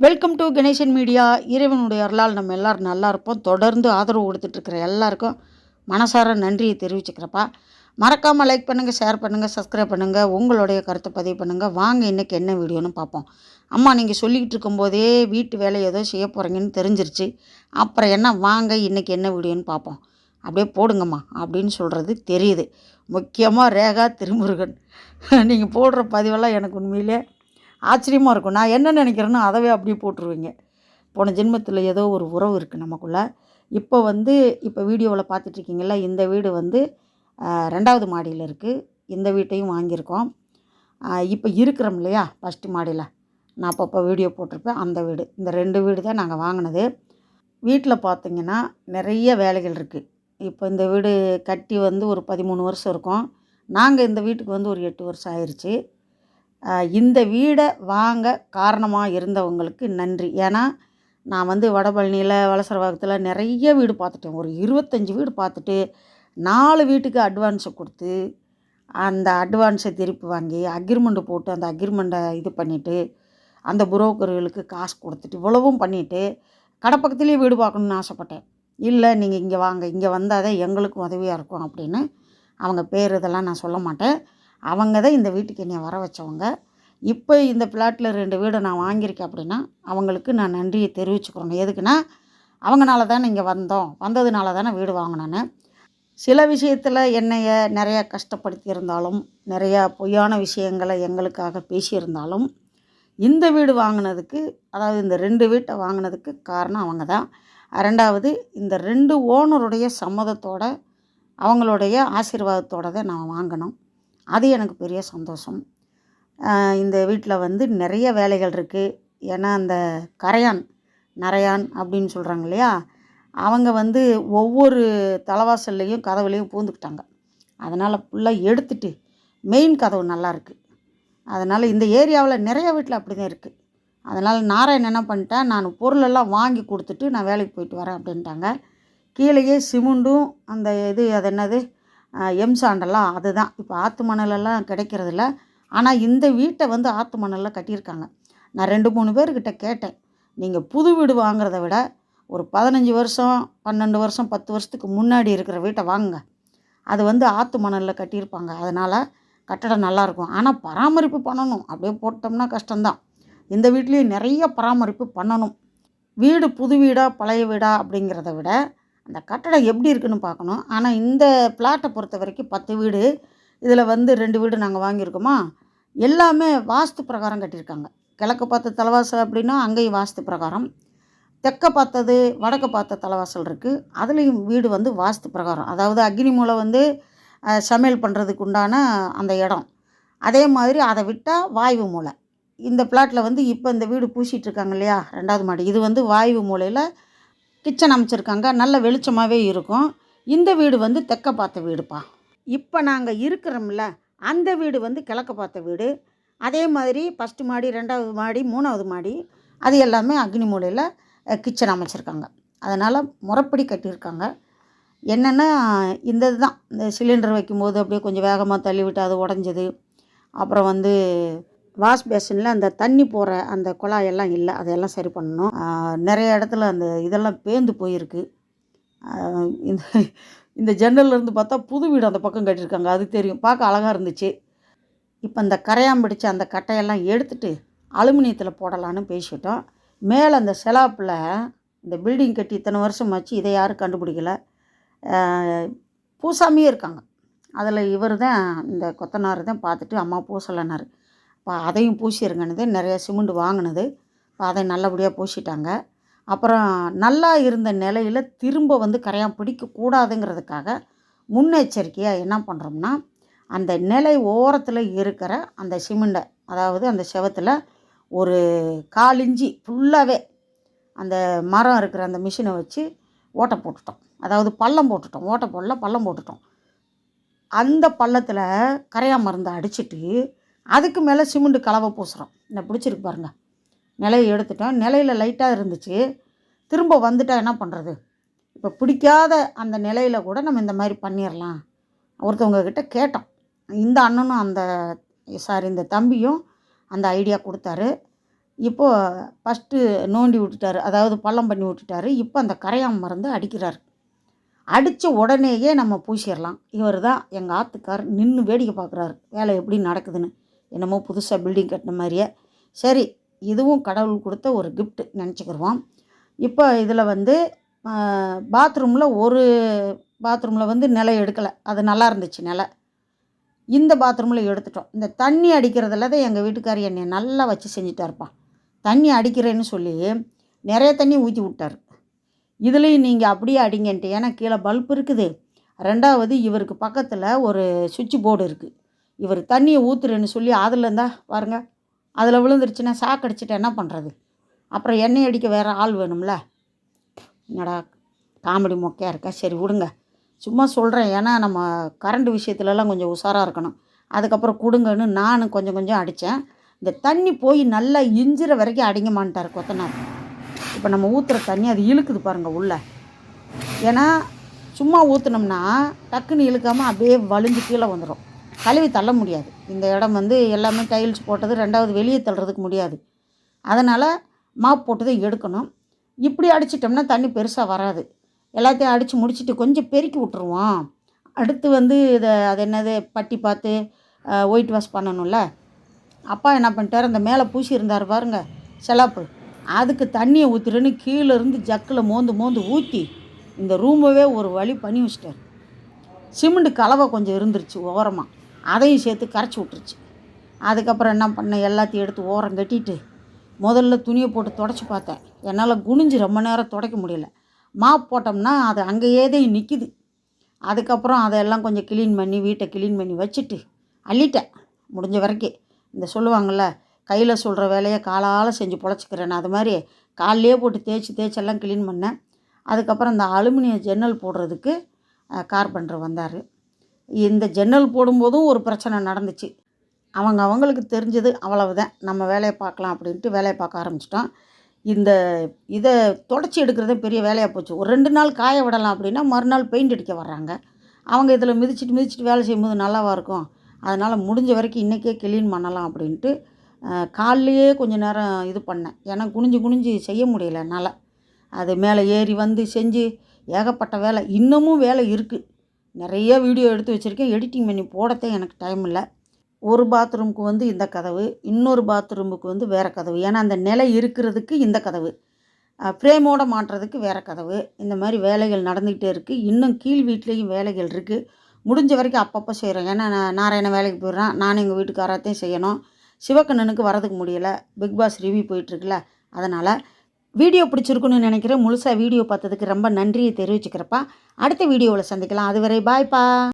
Welcome to Ganesan media. இறைவனுடைய அருளால் நம்ம எல்லோரும் நல்லா இருப்போம். தொடர்ந்து ஆதரவு கொடுத்துட்ருக்கிற எல்லாருக்கும் மனசார நன்றியை தெரிவிச்சுக்கிறப்பா. மறக்காமல் லைக் பண்ணுங்கள், ஷேர் பண்ணுங்கள், சப்ஸ்கிரைப் பண்ணுங்கள், உங்களுடைய கருத்தை பதிவு பண்ணுங்கள். வாங்க இன்றைக்கி என்ன வீடியோன்னு பார்ப்போம். அம்மா நீங்கள் சொல்லிக்கிட்டு இருக்கும்போதே வீட்டு வேலை ஏதோ செய்ய போகிறீங்கன்னு தெரிஞ்சிருச்சு. அப்புறம் என்ன, வாங்க இன்றைக்கி என்ன வீடியோன்னு பார்ப்போம். அப்படியே போடுங்கம்மா அப்படின்னு சொல்கிறது தெரியுது. முக்கியமாக ரேகா திருமுருகன் நீங்கள் போடுற பதிவெல்லாம் எனக்கு உண்மையிலே ஆச்சரியமாக இருக்கும். நான் என்ன நினைக்கிறேன்னா அதவே அப்படியே போட்டுருவீங்க. போன ஜென்மத்தில் ஏதோ ஒரு உறவு இருக்குது நமக்குள்ளே. இப்போ வீடியோவில் பார்த்துட்ருக்கீங்களா, இந்த வீடு 2வது மாடியில் இருக்குது. இந்த வீட்டையும் வாங்கியிருக்கோம். இப்போ இருக்கிறோம் இல்லையா ஃபஸ்ட்டு மாடியில், நான் அப்பப்போ வீடியோ போட்டிருப்பேன். அந்த வீடு, இந்த 2 வீடு தான் நாங்கள் வாங்கினது. வீட்டில் பார்த்திங்கன்னா நிறைய வேலைகள் இருக்குது. இப்போ இந்த வீடு கட்டி ஒரு 13 வருஷம் இருக்கும். நாங்கள் இந்த வீட்டுக்கு ஒரு 8 வருஷம் ஆயிடுச்சு. இந்த வீடை வாங்க காரணமாக இருந்தவங்களுக்கு நன்றி. ஏன்னா நான் வடபழனியில் வலசரவாகத்தில் நிறைய வீடு பார்த்துட்டேன். ஒரு 25 வீடு பார்த்துட்டு 4 வீட்டுக்கு அட்வான்ஸை கொடுத்து அந்த அட்வான்ஸை திருப்பி வாங்கி அக்ரிமெண்ட்டு போட்டு அந்த அக்ரிமெண்ட்டை இது பண்ணிவிட்டு அந்த புரோக்கர்களுக்கு காசு கொடுத்துட்டு இவ்வளவும் பண்ணிவிட்டு கடை பக்கத்துலேயே வீடு பார்க்கணுன்னு ஆசைப்பட்டேன். இல்லை நீங்கள் இங்கே வாங்க, இங்கே வந்தால் தான் எங்களுக்கும் உதவியாக இருக்கும் அப்படின்னு. அவங்க பேர் இதெல்லாம் நான் சொல்ல மாட்டேன். அவங்க தான் இந்த வீட்டுக்கு என்னை வர வச்சவங்க. இப்போ இந்த பிளாட்டில் 2 வீடை நான் வாங்கியிருக்கேன் அப்படின்னா அவங்களுக்கு நான் நன்றியை தெரிவிச்சுக்கிறோம். எதுக்குன்னா, அவங்கனால தானே இங்கே வந்ததுனால தானே வீடு வாங்கினேன்னு. சில விஷயத்தில் என்னைய நிறையா கஷ்டப்படுத்தி இருந்தாலும், நிறையா பொய்யான விஷயங்களை எங்களுக்காக பேசியிருந்தாலும், இந்த வீடு வாங்கினதுக்கு, அதாவது இந்த 2 வீட்டை வாங்கினதுக்கு காரணம் அவங்க தான். 2வது, இந்த 2 ஓனருடைய சம்மதத்தோட அவங்களுடைய ஆசீர்வாதத்தோடு தான் நான் வாங்கினோம். அது எனக்கு பெரிய சந்தோஷம். இந்த வீட்டில் நிறைய வேலைகள் இருக்குது. ஏன்னா அந்த நரையான் அப்படின்னு சொல்கிறாங்க இல்லையா, அவங்க ஒவ்வொரு தலைவாசல்லையும் கதவுலையும் பூந்துக்கிட்டாங்க. அதனால் ஃபுல்லாக எடுத்துட்டு மெயின் கதவு நல்லாயிருக்கு. அதனால் இந்த ஏரியாவில் நிறைய வீட்டில் அப்படி தான் இருக்குது. அதனால் நாராயணன் என்ன பண்ணிட்டேன், நான் பொருளெல்லாம் வாங்கி கொடுத்துட்டு நான் வேலைக்கு போயிட்டு வரேன் அப்படின்ட்டாங்க. கீழேயே சிமெண்டும் அந்த அது என்னது எம்சாண்டெல்லாம் அதுதான். இப்போ ஆற்று மணலெல்லாம் கிடைக்கிறதில்ல. ஆனால் இந்த வீட்டை ஆற்று மணலில் கட்டியிருக்காங்க. நான் 2-3 பேர்கிட்ட கேட்டேன், நீங்கள் புது வீடு வாங்குறத விட ஒரு 15 வருஷம் 12 வருஷம் 10 வருஷத்துக்கு முன்னாடி இருக்கிற வீட்டை வாங்குங்க. அது ஆற்று மணலில் கட்டியிருப்பாங்க. அதனால் கட்டடம் நல்லாயிருக்கும். ஆனால் பராமரிப்பு பண்ணணும். அப்படியே போட்டோம்னா கஷ்டம்தான். இந்த வீட்லேயும் நிறைய பராமரிப்பு பண்ணணும். வீடு புது வீடா பழைய வீடா அப்படிங்கிறத விட அந்த கட்டடம் எப்படி இருக்குன்னு பார்க்கணும். ஆனால் இந்த பிளாட்டை பொறுத்த வரைக்கும் 10 வீடு, இதில் 2 வீடு நாங்கள் வாங்கியிருக்கோமா, எல்லாமே வாஸ்து பிரகாரம் கட்டியிருக்காங்க. கிழக்கு பார்த்த தலைவாசல் அப்படின்னா அங்கேயும் வாஸ்து பிரகாரம், தெற்க பார்த்தது வடக்கு பார்த்த தலைவாசல் இருக்குது, அதுலேயும் வீடு வாஸ்து பிரகாரம். அதாவது அக்னி மூலம் சமையல் பண்ணுறதுக்கு உண்டான அந்த இடம். அதே மாதிரி அதை விட்டால் வாயு மூலை. இந்த பிளாட்டில் இப்போ இந்த வீடு பூசிகிட்ருக்காங்க இல்லையா 2வது மாடி, இது வாயு மூலையில் கிச்சன் அமைச்சிருக்காங்க. நல்ல வெளிச்சமாகவே இருக்கும். இந்த வீடு தெற்க பார்த்த வீடுப்பா. இப்போ நாங்கள் இருக்கிறோம்ல அந்த வீடு கிழக்க பார்த்த வீடு. அதே மாதிரி ஃபஸ்ட்டு மாடி 2வது மாடி 3வது மாடி அது எல்லாமே அக்னி மூலையில் கிச்சன் அமைச்சிருக்காங்க. அதனால் முறைப்படி கட்டியிருக்காங்க. என்னென்னா இந்த இதுதான், இந்த சிலிண்டர் வைக்கும்போது அப்படியே கொஞ்சம் வேகமாக தள்ளிவிட்டு அது உடஞ்சது. அப்புறம் வாஷ் பேஷனில் அந்த தண்ணி போகிற அந்த குழாயெல்லாம் இல்லை, அதையெல்லாம் சரி பண்ணணும். நிறைய இடத்துல அந்த இதெல்லாம் பேந்து போயிருக்கு. இந்த இந்த ஜன்னல்லேருந்து பார்த்தா புது வீடு அந்த பக்கம் கட்டியிருக்காங்க. அது தெரியும், பார்க்க அழகாக இருந்துச்சு. இப்போ இந்த கரையான் பிடிச்ச அந்த கட்டையெல்லாம் எடுத்துகிட்டு அலுமினியத்தில் போடலான்னு பேசிட்டோம். மேலே அந்த செலாப்பில் இந்த பில்டிங் கட்டி இத்தனை வருஷமாச்சு, இதை யாரும் கண்டுபிடிக்கல. பூசாமையே இருக்காங்க. அதில் இவர் தான், இந்த கொத்தனார் தான் பார்த்துட்டு அம்மா பூசலைனார். இப்போ அதையும் பூசிடுங்கன்னு நிறையா சிமெண்ட் வாங்கினது. இப்போ அதை நல்லபடியாக பூசிட்டாங்க. அப்புறம் நல்லா இருந்த நிலையில் திரும்ப கரையான் பிடிக்கக்கூடாதுங்கிறதுக்காக முன்னெச்சரிக்கையாக என்ன பண்ணுறோம்னா, அந்த நிலை ஓரத்தில் இருக்கிற அந்த சிமெண்டை, அதாவது அந்த செவத்தில் ஒரு 1/4 இன்ச்சு ஃபுல்லாகவே அந்த மரம் இருக்கிற அந்த மிஷினை வச்சு ஓட்டை போட்டுட்டோம். அதாவது பள்ளம் போட்டுட்டோம். ஓட்டை போடல, பள்ளம் போட்டுட்டோம். அந்த பள்ளத்தில் கரையான் மருந்தை அடிச்சுட்டு அதுக்கு மேலே சிமெண்ட் கலவை பூசுகிறோம். இந்த பிடிச்சிருக்கு பாருங்கள், நிலையை எடுத்துட்டோம். நிலையில் லைட்டாக இருந்துச்சு, திரும்ப வந்துட்டால் என்ன பண்ணுறது? இப்போ பிடிக்காத அந்த நிலையில் கூட நம்ம இந்த மாதிரி பண்ணிடலாம். ஒருத்தவங்கக்கிட்ட கேட்டோம். இந்த அண்ணனும் இந்த தம்பியும் அந்த ஐடியா கொடுத்தாரு. இப்போது ஃபஸ்ட்டு நோண்டி விட்டுட்டாரு, அதாவது பள்ளம் பண்ணி விட்டுட்டாரு. இப்போ அந்த கரையான் மருந்து அடிக்கிறார். அடித்த உடனேயே நம்ம பூசிடலாம். இவர் தான் எங்கள் ஆத்துக்கார் நின்று வேடிக்கை பார்க்குறாரு, வேலை எப்படி நடக்குதுன்னு. என்னமோ புதுசாக பில்டிங் கட்டின மாதிரியே. சரி, இதுவும் கடவுள் கொடுத்த ஒரு கிஃப்ட் நினச்சிக்கிருவோம். இப்போ இதில் வந்து பாத்ரூமில் வந்து நிலை எடுக்கலை, அது நல்லா இருந்துச்சு நிலை. இந்த பாத்ரூமில் எடுத்துட்டோம். இந்த தண்ணி அடிக்கிறதுல தான் எங்கள் வீட்டுக்கார் என்னை நல்லா வச்சு செஞ்சுட்டாருப்பா. தண்ணி அடிக்கிறேன்னு சொல்லி நிறைய தண்ணி ஊற்றி விட்டார். இதுலேயும் நீங்கள் அப்படியே அடிங்கன்ட்டு, ஏன்னா கீழே பல்ப் இருக்குது. ரெண்டாவது இவருக்கு பக்கத்தில் ஒரு சுவிட்ச் போர்டு இருக்குது. இவர் தண்ணியை ஊற்றுறேன்னு சொல்லி அதில் இருந்தால் பாருங்கள், அதில் விழுந்துருச்சுன்னா சாக்கடிச்சிட்டு என்ன பண்ணுறது? அப்புறம் எண்ணெய் அடிக்க வேறு ஆள் வேணும்ல. என்னடா காமெடி மொக்கையாக இருக்கா? சரி விடுங்க, சும்மா சொல்கிறேன். ஏன்னா நம்ம கரண்ட் விஷயத்துலலாம் கொஞ்சம் உஷாராக இருக்கணும். அதுக்கப்புறம் கொடுங்கன்னு நானும் கொஞ்சம் கொஞ்சம் அடித்தேன். இந்த தண்ணி போய் நல்லா இஞ்சிற வரைக்கும் அடிங்கமான்ட்டார் கொத்தனார். இப்போ நம்ம ஊற்றுற தண்ணி அது இழுக்குது பாருங்கள் உள்ளே. ஏன்னா சும்மா ஊற்றுனோம்னா டக்குன்னு இழுக்காமல் அப்படியே வலிஞ்சு கீழே வந்துடும், கழுவி தள்ள முடியாது. இந்த இடம் வந்து எல்லாமே டைல்ஸ் போட்டது, ரெண்டாவது வெளியே தள்ளுறதுக்கு முடியாது. அதனால் மாப் போட்டு தான் எடுக்கணும். இப்படி அடிச்சிட்டோம்னா தண்ணி பெருசாக வராது. எல்லாத்தையும் அடித்து முடிச்சுட்டு கொஞ்சம் பெருக்கி விட்ருவோம். அடுத்து வந்து அது என்னது பட்டி பார்த்து ஒயிட் வாஷ் பண்ணணும்ல. அப்பா என்ன பண்ணிட்டார், அந்த மேலே பூசி இருந்தார் பாருங்க செலாப்பு, அதுக்கு தண்ணியை ஊற்றுறேன்னு கீழேருந்து ஜக்கில் மோந்து ஊற்றி இந்த ரூமவே ஒரு வழி பண்ணி வச்சிட்டார். சிமெண்ட் கலவை கொஞ்சம் இருந்துருச்சு ஓரமாக, அதையும் சேர்த்து கரைச்சி விட்டுருச்சு. அதுக்கப்புறம் என்ன பண்ணேன், எல்லாத்தையும் எடுத்து ஓரம் கட்டிட்டு முதல்ல துணியை போட்டு துடைச்சி பார்த்தேன். என்னால் குனிஞ்சு ரொம்ப நேரம் துடைக்க முடியல. மாப் போட்டோம்னா அது அங்கேயே தான் நிற்கிது. அதுக்கப்புறம் அதெல்லாம் கொஞ்சம் க்ளீன் பண்ணி வீட்டை க்ளீன் பண்ணி வச்சுட்டு அள்ளிட்டேன் முடிஞ்ச வரைக்கும். இந்த சொல்லுவாங்கள்ல, கையில் சொல்கிற வேலையை காலால் செஞ்சு பொழைச்சிக்கிறேன்னு, அது மாதிரி காலையே போட்டு தேய்ச்செல்லாம் க்ளீன் பண்ணேன். அதுக்கப்புறம் இந்த அலுமினிய ஜன்னல் போடுறதுக்கு கார்பெண்டர் வந்தார். இந்த ஜன்னல் போடும்போதும் ஒரு பிரச்சனை நடந்துச்சு. அவங்களுக்கு தெரிஞ்சது அவ்வளவுதான், நம்ம வேலையை பார்க்கலாம் அப்படின்ட்டு வேலையை பார்க்க ஆரம்பிச்சிட்டோம். இதை தொடச்சி எடுக்கிறதே பெரிய வேலையாக போச்சு. ஒரு 2 நாள் காய விடலாம் அப்படின்னா மறுநாள் பெயிண்ட் அடிக்க வர்றாங்க. அவங்க இதில் மிதிச்சிட்டு வேலை செய்யும்போது நல்லாவாக இருக்கும். அதனால் முடிஞ்ச வரைக்கும் இன்றைக்கே க்ளீன் பண்ணலாம் அப்படின்ட்டு காலைலையே கொஞ்சம் நேரம் இது பண்ணேன். ஏன்னா குனிஞ்சு செய்ய முடியல என்னால். அது மேலே ஏறி வந்து செஞ்சு ஏகப்பட்ட வேலை, இன்னமும் வேலை இருக்குது. நிறைய வீடியோ எடுத்து வச்சுருக்கேன், எடிட்டிங் பண்ணி போடத்தான் எனக்கு டைம் இல்லை. ஒரு பாத்ரூமுக்கு வந்து இந்த கதவு, இன்னொரு பாத்ரூமுக்கு வந்து வேறு கதவு. ஏன்னா அந்த நிலை இருக்கிறதுக்கு இந்த கதவு, ஃப்ரேமோடு மாட்டுறதுக்கு வேறு கதவு. இந்த மாதிரி வேலைகள் நடந்துக்கிட்டே இருக்குது. இன்னும் கீழ் வீட்லேயும் வேலைகள் இருக்குது. முடிஞ்ச வரைக்கும் அப்பப்போ செய்கிறேன். ஏன்னா நாராயணன் வேலைக்கு போயிடுறான், நானும் எங்கள் வீட்டுக்காரத்தையும் செய்யணும். சிவக்கண்ணனுக்கு வரதுக்கு முடியலை, பிக் பாஸ் ரிவ்யூ போயிட்டுருக்குல்ல. அதனால் வீடியோ பிடிச்சிருக்குன்னு நினைக்கிறேன். முழுசாக வீடியோ பார்த்ததுக்கு ரொம்ப நன்றியை தெரிவிச்சுக்கிறப்பா. அடுத்த வீடியோவில் சந்திக்கலாம். அதுவரை பாய்ப்பா.